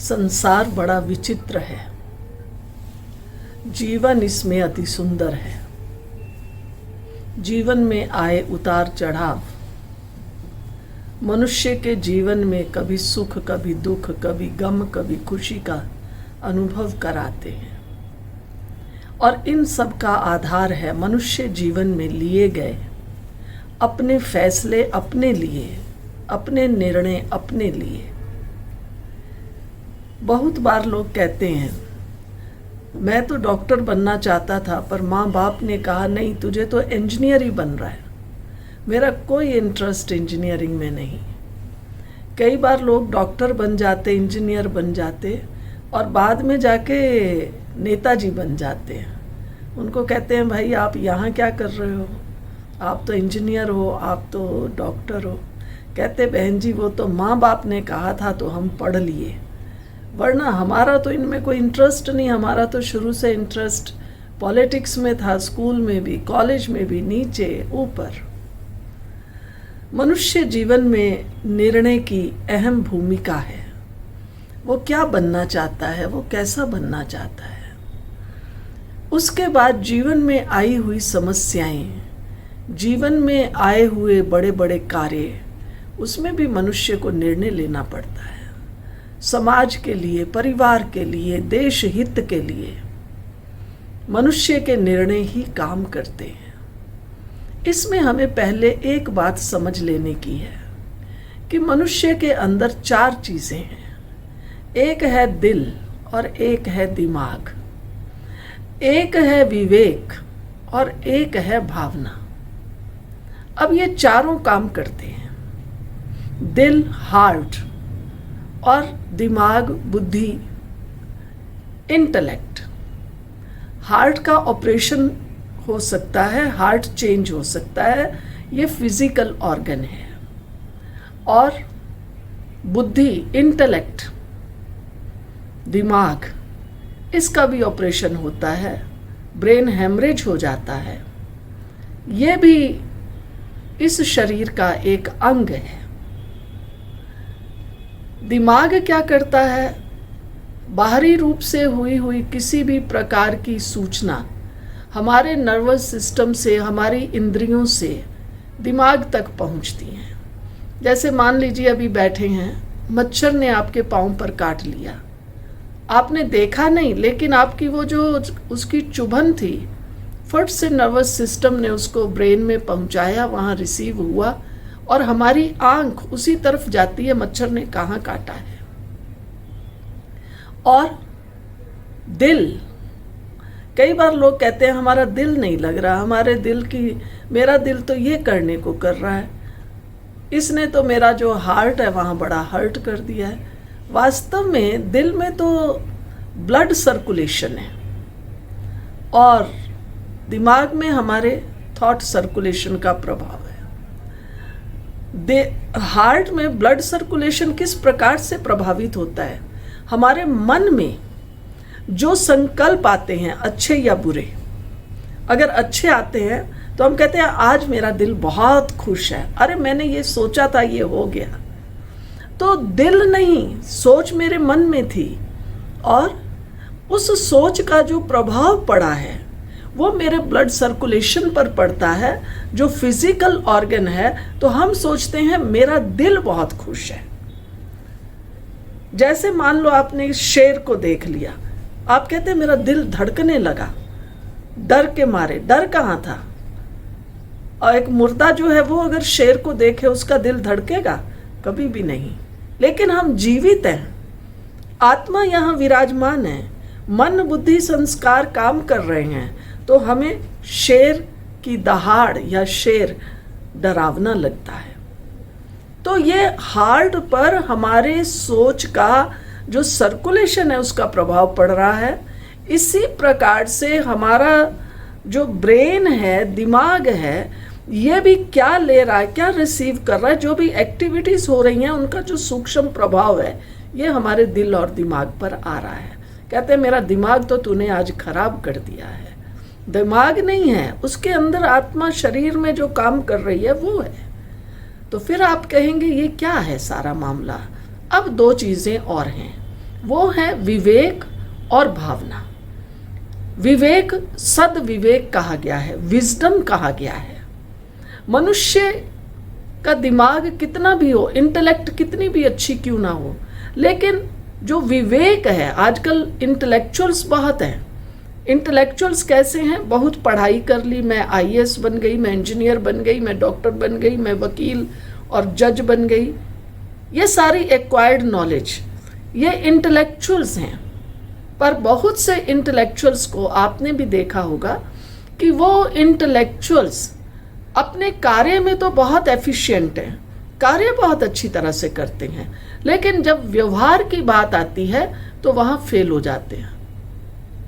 संसार बड़ा विचित्र है, जीवन इसमें अति सुंदर है। जीवन में आए उतार चढ़ाव मनुष्य के जीवन में कभी सुख, कभी दुख, कभी गम, कभी खुशी का अनुभव कराते हैं। और इन सब का आधार है मनुष्य जीवन में लिए गए अपने फैसले अपने लिए, अपने निर्णय अपने लिए। बहुत बार लोग कहते हैं मैं तो डॉक्टर बनना चाहता था, पर माँ बाप ने कहा नहीं, तुझे तो इंजीनियर ही बन रहा है। मेरा कोई इंटरेस्ट इंजीनियरिंग में नहीं। कई बार लोग डॉक्टर बन जाते, इंजीनियर बन जाते और बाद में जाके नेताजी बन जाते हैं। उनको कहते हैं भाई आप यहाँ क्या कर रहे हो, आप तो इंजीनियर हो, आप तो डॉक्टर हो। कहते बहन जी वो तो माँ बाप ने कहा था तो हम पढ़ लिए, वरना हमारा तो इनमें कोई इंटरेस्ट नहीं। हमारा तो शुरू से इंटरेस्ट पॉलिटिक्स में था, स्कूल में भी, कॉलेज में भी, नीचे ऊपर। मनुष्य जीवन में निर्णय की अहम भूमिका है। वो क्या बनना चाहता है, वो कैसा बनना चाहता है। उसके बाद जीवन में आई हुई समस्याएं, जीवन में आए हुए बड़े बड़े कार्य, उसमें भी मनुष्य को निर्णय लेना पड़ता है। समाज के लिए, परिवार के लिए, देश हित के लिए मनुष्य के निर्णय ही काम करते हैं। इसमें हमें पहले एक बात समझ लेने की है कि मनुष्य के अंदर 4 चीजें हैं। एक है दिल और एक है दिमाग, एक है विवेक और एक है भावना। अब ये चारों काम करते हैं। दिल हार्ट और दिमाग बुद्धि, इंटेलेक्ट। हार्ट का ऑपरेशन हो सकता है, हार्ट चेंज हो सकता है, ये फिजिकल ऑर्गन है। और बुद्धि, इंटेलेक्ट, दिमाग, इसका भी ऑपरेशन होता है, ब्रेन हेमरेज हो जाता है। ये भी इस शरीर का एक अंग है। दिमाग क्या करता है? बाहरी रूप से हुई किसी भी प्रकार की सूचना हमारे नर्वस सिस्टम से, हमारी इंद्रियों से दिमाग तक पहुंचती हैं। जैसे मान लीजिए अभी बैठे हैं, मच्छर ने आपके पाँव पर काट लिया, आपने देखा नहीं, लेकिन आपकी वो जो उसकी चुभन थी, फट से नर्वस सिस्टम ने उसको ब्रेन में पहुंचाया, वहाँ रिसीव हुआ और हमारी आंख उसी तरफ जाती है मच्छर ने कहाँ काटा है। और दिल, कई बार लोग कहते हैं हमारा दिल नहीं लग रहा, हमारे दिल की, मेरा दिल तो ये करने को कर रहा है, इसने तो मेरा जो हार्ट है वहाँ बड़ा हर्ट कर दिया है। वास्तव में दिल में तो ब्लड सर्कुलेशन है और दिमाग में हमारे थॉट सर्कुलेशन का प्रभाव है। हार्ट में ब्लड सर्कुलेशन किस प्रकार से प्रभावित होता है? हमारे मन में जो संकल्प आते हैं, अच्छे या बुरे, अगर अच्छे आते हैं तो हम कहते हैं आज मेरा दिल बहुत खुश है, अरे मैंने ये सोचा था ये हो गया। तो दिल नहीं, सोच मेरे मन में थी और उस सोच का जो प्रभाव पड़ा है वो मेरे ब्लड सर्कुलेशन पर पड़ता है, जो फिजिकल ऑर्गन है। तो हम सोचते हैं मेरा दिल बहुत खुश है। जैसे मान लो आपने शेर को देख लिया, आप कहते हैं मेरा दिल धड़कने लगा, डर के मारे। डर कहाँ था? और एक मुर्दा जो है वो अगर शेर को देखे उसका दिल धड़केगा? कभी भी नहीं। लेकिन हम जीवित हैं, आत्मा यहाँ विराजमान है, मन बुद्धि संस्कार काम कर रहे हैं, तो हमें शेर की दहाड़ या शेर डरावना लगता है। तो ये हार्ट पर हमारे सोच का जो सर्कुलेशन है उसका प्रभाव पड़ रहा है। इसी प्रकार से हमारा जो ब्रेन है, दिमाग है, ये भी क्या ले रहा है, क्या रिसीव कर रहा है, जो भी एक्टिविटीज हो रही हैं उनका जो सूक्ष्म प्रभाव है ये हमारे दिल और दिमाग पर आ रहा है। कहते हैं मेरा दिमाग तो तूने आज खराब कर दिया है। दिमाग नहीं है, उसके अंदर आत्मा शरीर में जो काम कर रही है वो है। तो फिर आप कहेंगे ये क्या है सारा मामला? अब 2 चीजें और हैं। वो है विवेक और भावना। विवेक सद विवेक कहा गया है, विजडम कहा गया है। मनुष्य का दिमाग कितना भी हो, इंटेलेक्ट कितनी भी अच्छी क्यों ना हो, लेकिन जो विवेक है, आजकल इंटेलेक्चुअल्स बहुत हैं। इंटेलेक्चुअल्स कैसे हैं? बहुत पढ़ाई कर ली, मैं आईएएस बन गई, मैं इंजीनियर बन गई, मैं डॉक्टर बन गई, मैं वकील और जज बन गई। ये सारी एक्वायर्ड नॉलेज, ये इंटेलेक्चुअल्स हैं। पर बहुत से इंटेलेक्चुअल्स को आपने भी देखा होगा कि वो इंटेलेक्चुअल्स अपने कार्य में तो बहुत एफिशिएंट हैं, कार्य बहुत अच्छी तरह से करते हैं, लेकिन जब व्यवहार की बात आती है तो वहाँ फेल हो जाते हैं।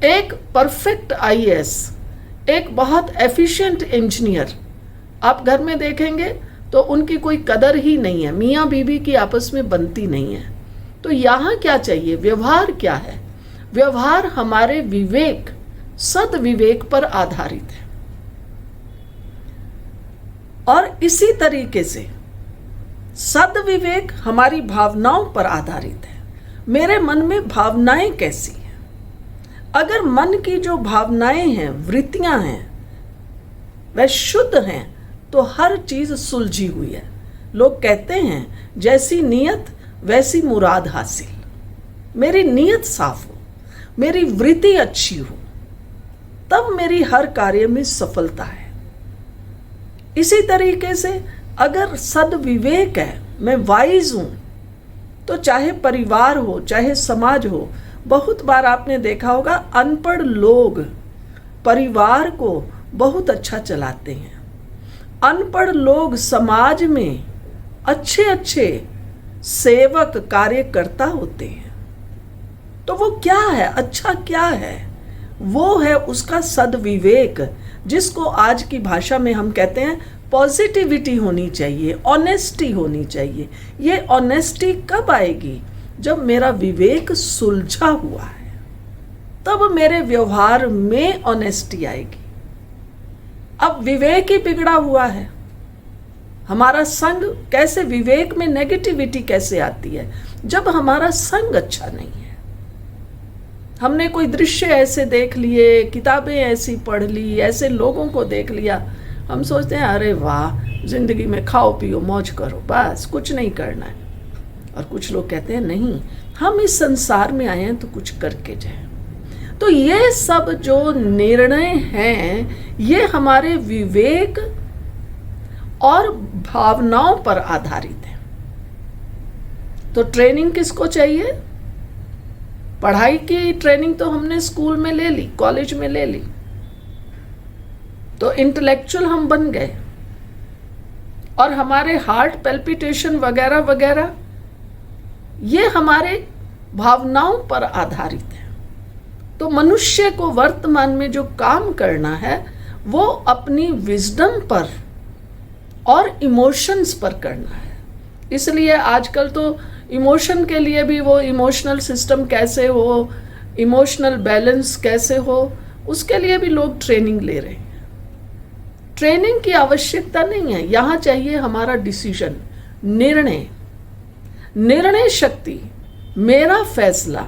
एक परफेक्ट आईएएस, एक बहुत एफिशिएंट इंजीनियर आप घर में देखेंगे तो उनकी कोई कदर ही नहीं है, मियाँ बीवी की आपस में बनती नहीं है। तो यहाँ क्या चाहिए? व्यवहार क्या है? व्यवहार हमारे विवेक, सद विवेक पर आधारित है। और इसी तरीके से सद विवेक हमारी भावनाओं पर आधारित है। मेरे मन में भावनाएं कैसी हैं? अगर मन की जो भावनाएं हैं, वृत्तियां हैं, वह शुद्ध हैं तो हर चीज सुलझी हुई है। लोग कहते हैं जैसी नीयत वैसी मुराद हासिल। मेरी नीयत साफ हो, मेरी वृत्ति अच्छी हो, तब मेरी हर कार्य में सफलता है। इसी तरीके से अगर सद्विवेक है, मैं वाइज हूं, तो चाहे परिवार हो, चाहे समाज हो, बहुत बार आपने देखा होगा अनपढ़ लोग परिवार को बहुत अच्छा चलाते हैं। अनपढ़ लोग समाज में अच्छे अच्छे सेवक, कार्यकर्ता होते हैं। तो वो क्या है? अच्छा क्या है? वो है उसका सद्विवेक, जिसको आज की भाषा में हम कहते हैं पॉजिटिविटी होनी चाहिए, ऑनेस्टी होनी चाहिए। ये ऑनेस्टी कब आएगी? जब मेरा विवेक सुलझा हुआ है, तब मेरे व्यवहार में ऑनेस्टी आएगी। अब विवेक ही बिगड़ा हुआ है, हमारा संग कैसे, विवेक में नेगेटिविटी कैसे आती है? जब हमारा संग अच्छा नहीं है। हमने कोई दृश्य ऐसे देख लिए, किताबें ऐसी पढ़ ली, ऐसे लोगों को देख लिया, हम सोचते हैं अरे वाह, जिंदगी में खाओ पियो मौज करो, बस कुछ नहीं करना है। और कुछ लोग कहते हैं नहीं, हम इस संसार में आए हैं तो कुछ करके जाएं। तो ये सब जो निर्णय हैं, ये हमारे विवेक और भावनाओं पर आधारित है। तो ट्रेनिंग किसको चाहिए? पढ़ाई की ट्रेनिंग तो हमने स्कूल में ले ली, कॉलेज में ले ली, तो इंटेलेक्चुअल हम बन गए, और हमारे हार्ट पैल्पिटेशन वगैरह वगैरह ये हमारे भावनाओं पर आधारित है। तो मनुष्य को वर्तमान में जो काम करना है वो अपनी विजडम पर और इमोशंस पर करना है। इसलिए आजकल तो इमोशन के लिए भी, वो इमोशनल सिस्टम कैसे हो, इमोशनल बैलेंस कैसे हो, उसके लिए भी लोग ट्रेनिंग ले रहे हैं। ट्रेनिंग की आवश्यकता नहीं है, यहाँ चाहिए हमारा डिसीजन, निर्णय शक्ति, मेरा फैसला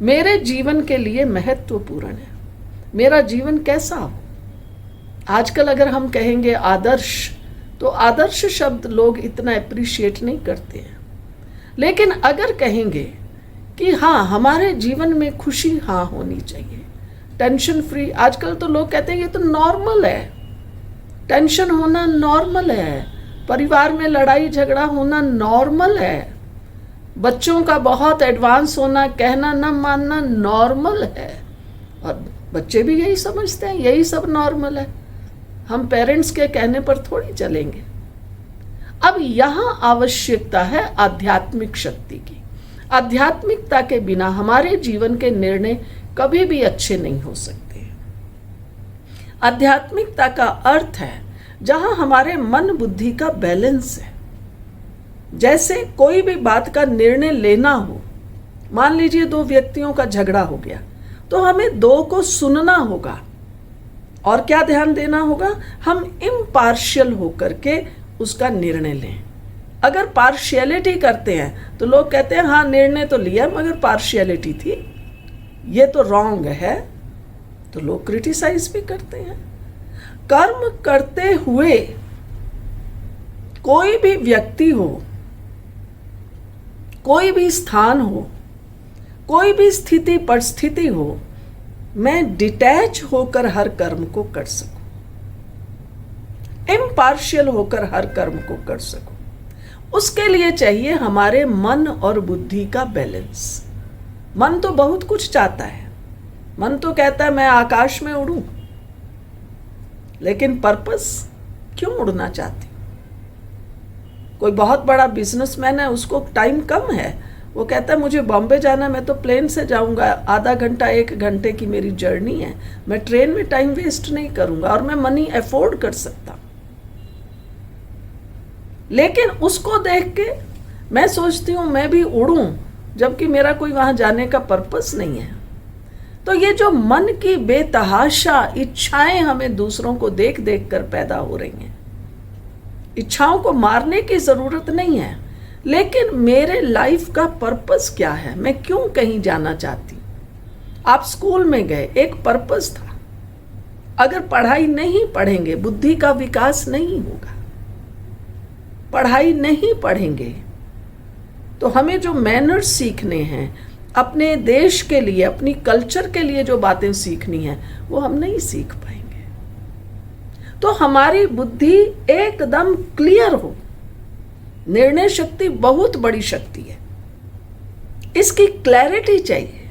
मेरे जीवन के लिए महत्वपूर्ण है। मेरा जीवन कैसा हो? आजकल अगर हम कहेंगे आदर्श, तो आदर्श शब्द लोग इतना अप्रिशिएट नहीं करते हैं। लेकिन अगर कहेंगे कि हाँ, हमारे जीवन में खुशी हाँ होनी चाहिए, टेंशन फ्री, आजकल तो लोग कहते हैं ये तो नॉर्मल है, टेंशन होना नॉर्मल है, परिवार में लड़ाई झगड़ा होना नॉर्मल है, बच्चों का बहुत एडवांस होना, कहना न मानना नॉर्मल है। और बच्चे भी यही समझते हैं, यही सब नॉर्मल है, हम पेरेंट्स के कहने पर थोड़ी चलेंगे। अब यहाँ आवश्यकता है आध्यात्मिक शक्ति की। आध्यात्मिकता के बिना हमारे जीवन के निर्णय कभी भी अच्छे नहीं हो सकते। आध्यात्मिकता का अर्थ है जहाँ हमारे मन बुद्धि का बैलेंस है। जैसे कोई भी बात का निर्णय लेना हो, मान लीजिए दो व्यक्तियों का झगड़ा हो गया, तो हमें दो को सुनना होगा और क्या ध्यान देना होगा, हम इम्पार्शियल होकर के उसका निर्णय लें। अगर पार्शियलिटी करते हैं तो लोग कहते हैं हाँ निर्णय तो लिया मगर पार्शियलिटी थी, ये तो रॉन्ग है, तो लोग क्रिटिसाइज भी करते हैं। कर्म करते हुए कोई भी व्यक्ति हो, कोई भी स्थान हो, कोई भी स्थिति परिस्थिति हो, मैं डिटैच होकर हर कर्म को कर सकूं, इम्पार्शियल होकर हर कर्म को कर सकूं। उसके लिए चाहिए हमारे मन और बुद्धि का बैलेंस। मन तो बहुत कुछ चाहता है, मन तो कहता है मैं आकाश में उड़ूं, लेकिन पर्पस क्यों उड़ना चाहती? कोई बहुत बड़ा बिजनेसमैन है, उसको टाइम कम है, वो कहता है मुझे बॉम्बे जाना, मैं तो प्लेन से जाऊंगा, आधा घंटा 1 घंटे की मेरी जर्नी है, मैं ट्रेन में टाइम वेस्ट नहीं करूंगा और मैं मनी अफोर्ड कर सकता हूं। लेकिन उसको देख के मैं सोचती हूं मैं भी उड़ूं, जबकि मेरा कोई वहां जाने का पर्पस नहीं है। तो ये जो मन की बेतहाशा इच्छाएं हमें दूसरों को देख देख कर पैदा हो रही हैं, इच्छाओं को मारने की जरूरत नहीं है, लेकिन मेरे लाइफ का पर्पस क्या है, मैं क्यों कहीं जाना चाहती हूं? आप स्कूल में गए, एक पर्पस था। अगर पढ़ाई नहीं पढ़ेंगे बुद्धि का विकास नहीं होगा। पढ़ाई नहीं पढ़ेंगे तो हमें जो मैनर्स सीखने हैं, अपने देश के लिए, अपनी कल्चर के लिए जो बातें सीखनी है, वो हम नहीं सीख पाएंगे। तो हमारी बुद्धि एकदम क्लियर हो। निर्णय शक्ति बहुत बड़ी शक्ति है, इसकी क्लैरिटी चाहिए।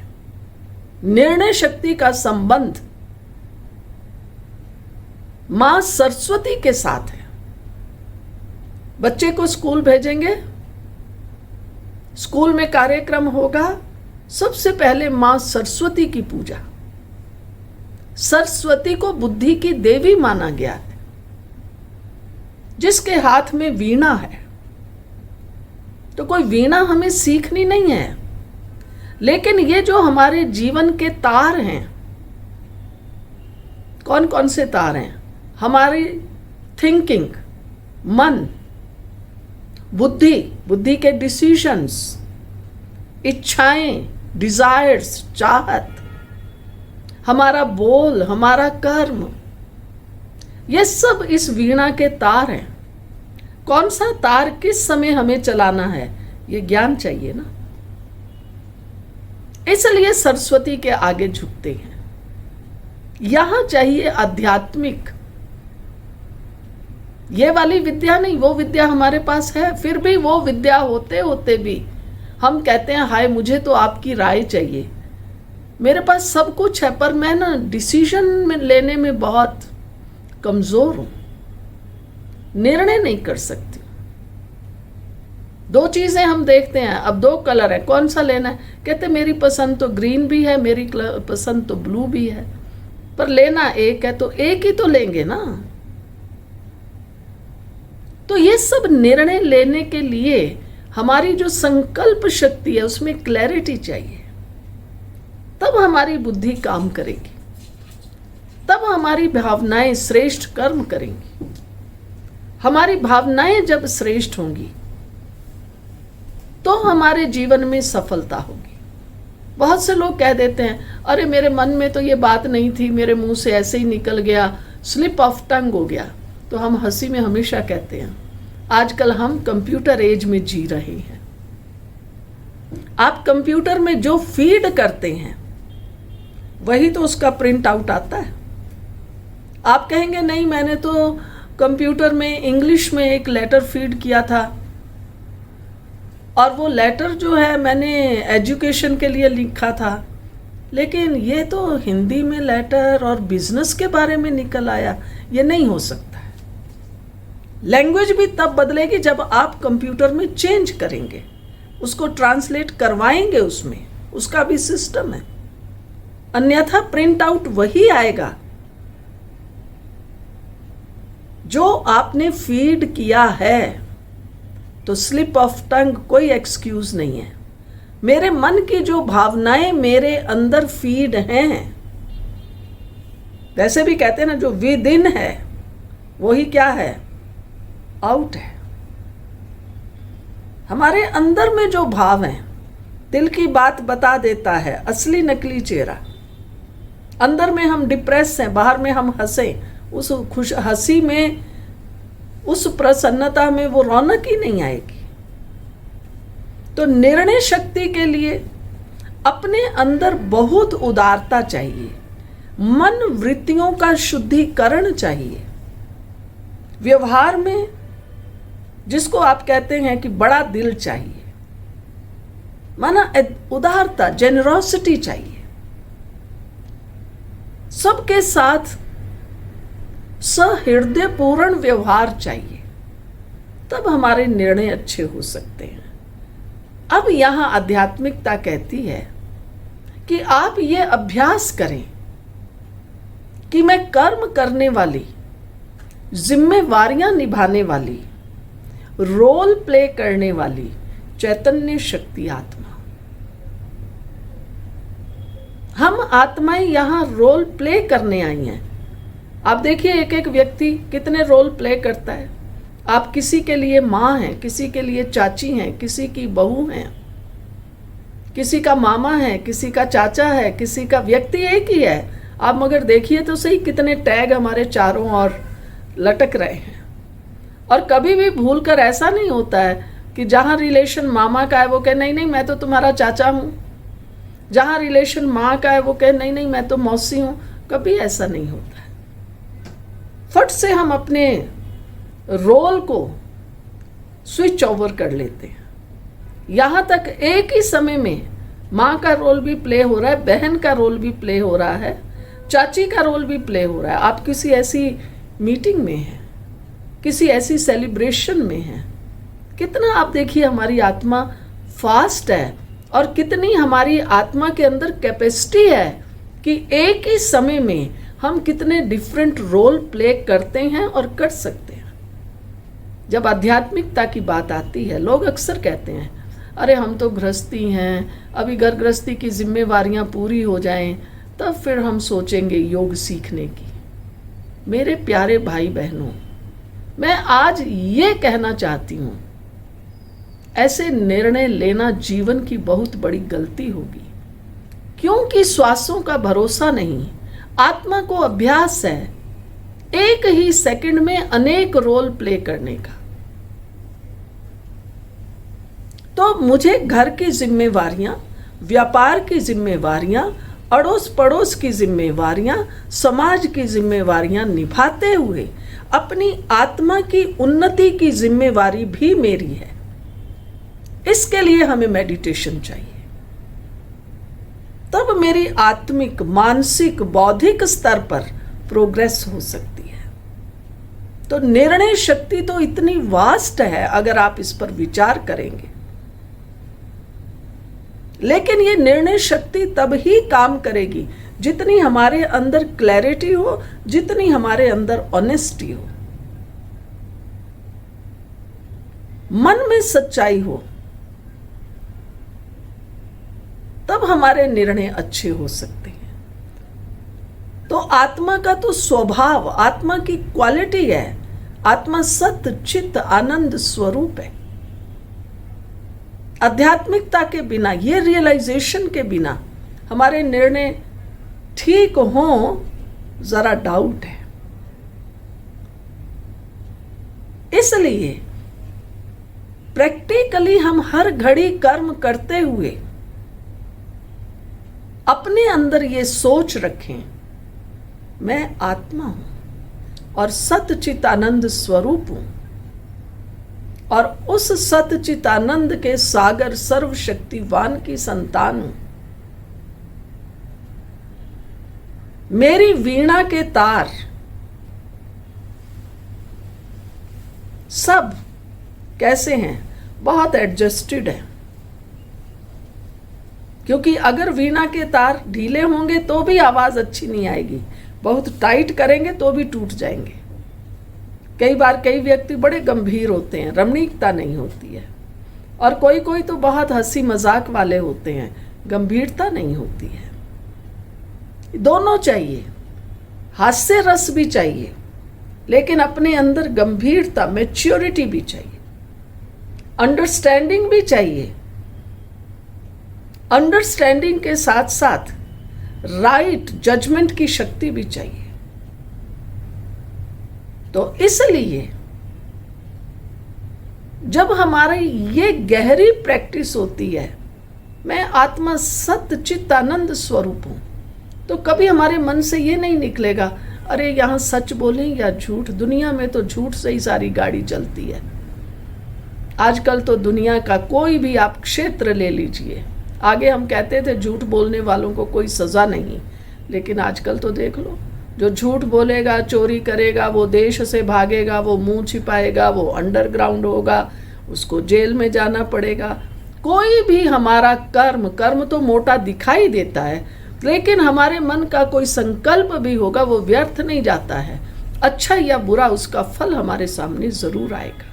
निर्णय शक्ति का संबंध मां सरस्वती के साथ है। बच्चे को स्कूल भेजेंगे, स्कूल में कार्यक्रम होगा, सबसे पहले मां सरस्वती की पूजा। सरस्वती को बुद्धि की देवी माना गया है, जिसके हाथ में वीणा है। तो कोई वीणा हमें सीखनी नहीं है, लेकिन ये जो हमारे जीवन के तार हैं, कौन कौन से तार हैं? हमारी थिंकिंग, मन, बुद्धि, बुद्धि के डिसीजंस, इच्छाएं, डिजायर्स, चाहत, हमारा बोल, हमारा कर्म, ये सब इस वीणा के तार हैं। कौन सा तार किस समय हमें चलाना है, ये ज्ञान चाहिए ना। इसलिए सरस्वती के आगे झुकते हैं। यहां चाहिए आध्यात्मिक, ये वाली विद्या नहीं, वो विद्या हमारे पास है, फिर भी वो विद्या होते होते भी हम कहते हैं हाय मुझे तो आपकी राय चाहिए। मेरे पास सब कुछ है पर मैं ना डिसीजन में लेने में बहुत कमजोर हूं, निर्णय नहीं कर सकती। 2 चीजें हम देखते हैं, अब 2 कलर है, कौन सा लेना है? कहते मेरी पसंद तो ग्रीन भी है, मेरी पसंद तो ब्लू भी है, पर लेना एक है, तो एक ही तो लेंगे ना। तो ये सब निर्णय लेने के लिए हमारी जो संकल्प शक्ति है उसमें क्लैरिटी चाहिए, तब हमारी बुद्धि काम करेगी, तब हमारी भावनाएं श्रेष्ठ कर्म करेंगी। हमारी भावनाएं जब श्रेष्ठ होंगी तो हमारे जीवन में सफलता होगी। बहुत से लोग कह देते हैं अरे मेरे मन में तो ये बात नहीं थी, मेरे मुंह से ऐसे ही निकल गया, स्लिप ऑफ टंग हो गया। तो हम हंसी में हमेशा कहते हैं आजकल हम कंप्यूटर एज में जी रहे हैं। आप कंप्यूटर में जो फीड करते हैं वही तो उसका प्रिंट आउट आता है। आप कहेंगे नहीं मैंने तो कंप्यूटर में इंग्लिश में एक लेटर फीड किया था और वो लेटर जो है मैंने एजुकेशन के लिए लिखा था, लेकिन ये तो हिंदी में लेटर और बिजनेस के बारे में निकल आया। ये नहीं हो सकता है। लैंग्वेज भी तब बदलेगी जब आप कंप्यूटर में चेंज करेंगे, उसको ट्रांसलेट करवाएंगे, उसमें उसका भी सिस्टम है, अन्यथा प्रिंट आउट वही आएगा जो आपने फीड किया है। तो स्लिप ऑफ टंग कोई एक्सक्यूज नहीं है। मेरे मन की जो भावनाएं मेरे अंदर फीड हैं, वैसे भी कहते हैं ना जो विद इन है वही क्या है, आउट है। हमारे अंदर में जो भाव हैं, दिल की बात बता देता है असली नकली चेहरा। अंदर में हम डिप्रेस हैं, बाहर में हम हंसें, उस खुश हंसी में, उस प्रसन्नता में वो रौनक ही नहीं आएगी। तो निर्णय शक्ति के लिए अपने अंदर बहुत उदारता चाहिए, मन वृत्तियों का शुद्धिकरण चाहिए। व्यवहार में जिसको आप कहते हैं कि बड़ा दिल चाहिए, माना उदारता, जेनरोसिटी चाहिए। सबके साथ सहृदयपूर्ण व्यवहार चाहिए, तब हमारे निर्णय अच्छे हो सकते हैं। अब यहाँ आध्यात्मिकता कहती है कि आप ये अभ्यास करें कि मैं कर्म करने वाली, जिम्मेवारियां निभाने वाली, रोल प्ले करने वाली चैतन्य शक्ति आत्मा। हम आत्माएं यहाँ रोल प्ले करने आई हैं। आप देखिए एक एक व्यक्ति कितने रोल प्ले करता है। आप किसी के लिए माँ हैं, किसी के लिए चाची हैं, किसी की बहू हैं, किसी का मामा है, किसी का चाचा है, किसी का, व्यक्ति एक ही है। आप मगर देखिए तो सही कितने टैग हमारे चारों ओर लटक रहे हैं। और कभी भी भूल कर ऐसा नहीं होता है कि जहाँ रिलेशन मामा का है वो कहे नहीं नहीं मैं तो तुम्हारा चाचा हूँ, जहाँ रिलेशन माँ का है वो कहे नहीं नहीं मैं तो मौसी हूँ। कभी ऐसा नहीं होता है। फट से हम अपने रोल को स्विच ओवर कर लेते हैं। यहाँ तक एक ही समय में माँ का रोल भी प्ले हो रहा है, बहन का रोल भी प्ले हो रहा है, चाची का रोल भी प्ले हो रहा है। आप किसी ऐसी मीटिंग में हैं, किसी ऐसी सेलिब्रेशन में हैं, कितना आप देखिए हमारी आत्मा फास्ट है और कितनी हमारी आत्मा के अंदर कैपेसिटी है कि एक ही समय में हम कितने डिफरेंट रोल प्ले करते हैं और कर सकते हैं। जब आध्यात्मिकता की बात आती है, लोग अक्सर कहते हैं अरे हम तो गृहस्थी हैं, अभी घर गृहस्थी की जिम्मेवारियां पूरी हो जाएं तब फिर हम सोचेंगे योग सीखने की। मेरे प्यारे भाई बहनों, मैं आज ये कहना चाहती हूँ, ऐसे निर्णय लेना जीवन की बहुत बड़ी गलती होगी, क्योंकि श्वासों का भरोसा नहीं। आत्मा को अभ्यास है एक ही सेकंड में अनेक रोल प्ले करने का। तो मुझे घर की जिम्मेवारियां, व्यापार की जिम्मेवारियां, अड़ोस पड़ोस की जिम्मेवारियां, समाज की जिम्मेवारियां निभाते हुए अपनी आत्मा की उन्नति की जिम्मेवारी भी मेरी है। इसके लिए हमें मेडिटेशन चाहिए, तब मेरी आत्मिक, मानसिक, बौद्धिक स्तर पर प्रोग्रेस हो सकती है। तो निर्णय शक्ति तो इतनी वास्ट है अगर आप इस पर विचार करेंगे। लेकिन ये निर्णय शक्ति तब ही काम करेगी जितनी हमारे अंदर क्लैरिटी हो, जितनी हमारे अंदर ऑनेस्टी हो, मन में सच्चाई हो, तब हमारे निर्णय अच्छे हो सकते हैं। तो आत्मा का तो स्वभाव, आत्मा की क्वालिटी है, आत्मा सत्य चित्त आनंद स्वरूप है। आध्यात्मिकता के बिना, ये रियलाइजेशन के बिना हमारे निर्णय ठीक हो, जरा डाउट है। इसलिए प्रैक्टिकली हम हर घड़ी कर्म करते हुए अपने अंदर ये सोच रखें, मैं आत्मा हूं और सतचितानंद स्वरूप हूं और उस सतचितानंद के सागर सर्वशक्तिवान की संतान हूं। मेरी वीणा के तार सब कैसे हैं? बहुत एडजस्टेड है। क्योंकि अगर वीणा के तार ढीले होंगे तो भी आवाज अच्छी नहीं आएगी, बहुत टाइट करेंगे तो भी टूट जाएंगे। कई बार कई व्यक्ति बड़े गंभीर होते हैं, रमणीकता नहीं होती है, और कोई कोई तो बहुत हंसी मजाक वाले होते हैं, गंभीरता नहीं होती है। दोनों चाहिए, हास्य रस भी चाहिए, लेकिन अपने अंदर गंभीरता, मैच्योरिटी भी चाहिए। अंडरस्टैंडिंग भी चाहिए। अंडरस्टैंडिंग के साथ साथ राइट जजमेंट की शक्ति भी चाहिए। तो इसलिए जब हमारी ये गहरी प्रैक्टिस होती है, मैं आत्मा सत्य चित्त आनंद स्वरूप हूं, तो कभी हमारे मन से ये नहीं निकलेगा अरे यहां सच बोलें या झूठ। दुनिया में तो झूठ से ही सारी गाड़ी चलती है। आजकल तो दुनिया का कोई भी आप क्षेत्र ले लीजिए, आगे हम कहते थे झूठ बोलने वालों को कोई सजा नहीं, लेकिन आजकल तो देख लो, जो झूठ बोलेगा, चोरी करेगा, वो देश से भागेगा, वो मुंह छिपाएगा, वो अंडरग्राउंड होगा, उसको जेल में जाना पड़ेगा। कोई भी हमारा कर्म तो मोटा दिखाई देता है, लेकिन हमारे मन का कोई संकल्प भी होगा वो व्यर्थ नहीं जाता है। अच्छा या बुरा उसका फल हमारे सामने जरूर आएगा।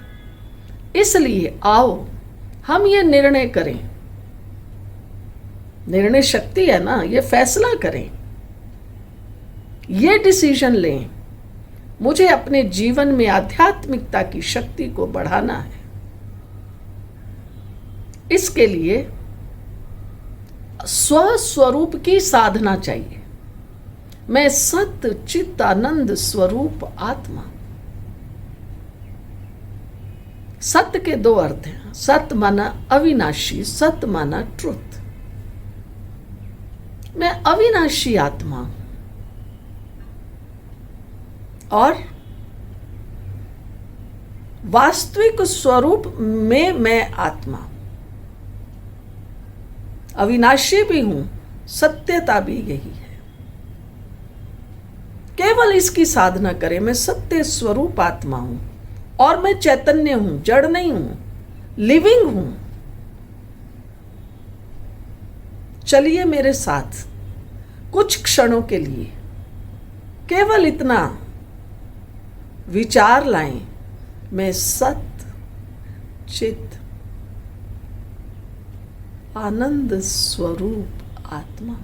इसलिए आओ हम ये निर्णय करें, निर्णय शक्ति है ना, ये फैसला करें, ये डिसीजन लें, मुझे अपने जीवन में आध्यात्मिकता की शक्ति को बढ़ाना है। इसके लिए स्वस्वरूप की साधना चाहिए। मैं सत्य चित्त आनंद स्वरूप आत्मा। सत्य के दो अर्थ हैं। सत्य माना अविनाशी, सत्य माना ट्रुथ। मैं अविनाशी आत्मा हूं और वास्तविक स्वरूप में मैं आत्मा हूं। अविनाशी भी हूं, सत्यता भी यही है। केवल इसकी साधना करें। मैं सत्य स्वरूप आत्मा हूं और मैं चैतन्य हूं, जड़ नहीं हूं, लिविंग हूं। चलिए मेरे साथ कुछ क्षणों के लिए केवल इतना विचार लाएं, मैं सत्य चित्त आनंद स्वरूप आत्मा।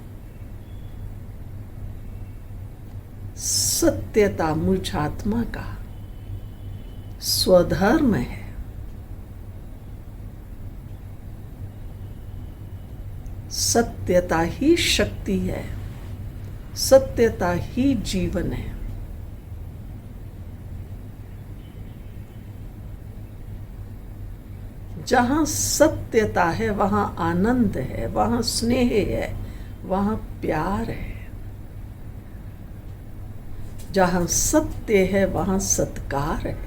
सत्यता मुझ आत्मा का स्वधर्म है। सत्यता ही शक्ति है, सत्यता ही जीवन है। जहाँ सत्यता है वहाँ आनंद है, वहाँ स्नेह है, वहाँ प्यार है। जहाँ सत्य है वहाँ सत्कार है।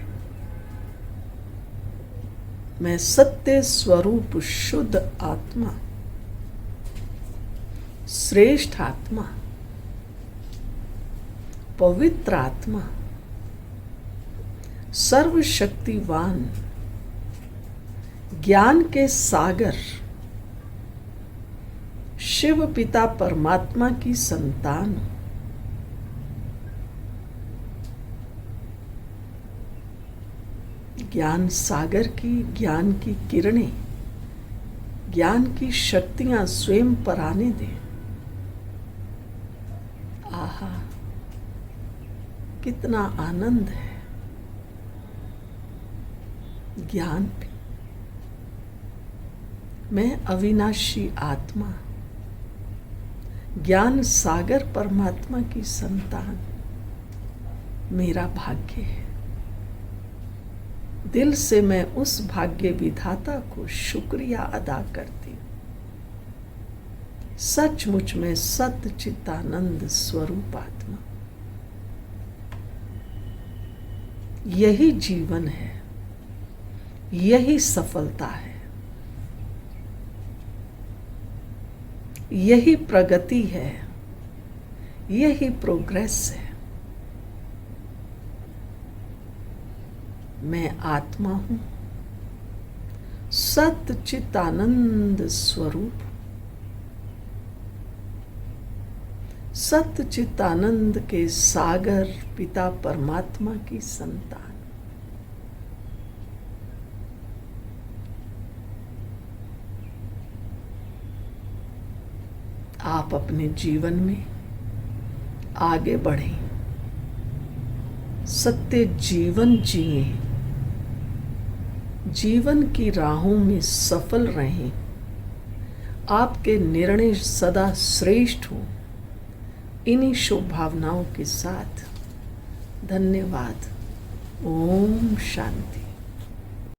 मैं सत्य स्वरूप शुद्ध आत्मा, श्रेष्ठ आत्मा, पवित्र आत्मा, सर्वशक्तिवान, ज्ञान के सागर, शिव पिता परमात्मा की संतान। ज्ञान सागर की, ज्ञान की किरणें, ज्ञान की शक्तियां स्वयं पर आने दें। आहा, कितना आनंद है ज्ञान पे। मैं अविनाशी आत्मा, ज्ञान सागर परमात्मा की संतान, मेरा भाग्य है। दिल से मैं उस भाग्य विधाता को शुक्रिया अदा करती हूँ। सचमुच में सत्य चित्तानंद स्वरूप आत्मा। यही जीवन है, यही सफलता है, यही प्रगति है, यही प्रोग्रेस है। मैं आत्मा हूं, सत्य चित आनंद स्वरूप, सत्य चित आनंद के सागर पिता परमात्मा की संतान। आप अपने जीवन में आगे बढ़ें, सत्य जीवन जिए, जीवन की राहों में सफल रहें, आपके निर्णय सदा श्रेष्ठ हों। इन्हीं शुभ भावनाओं के साथ धन्यवाद। ओम शांति।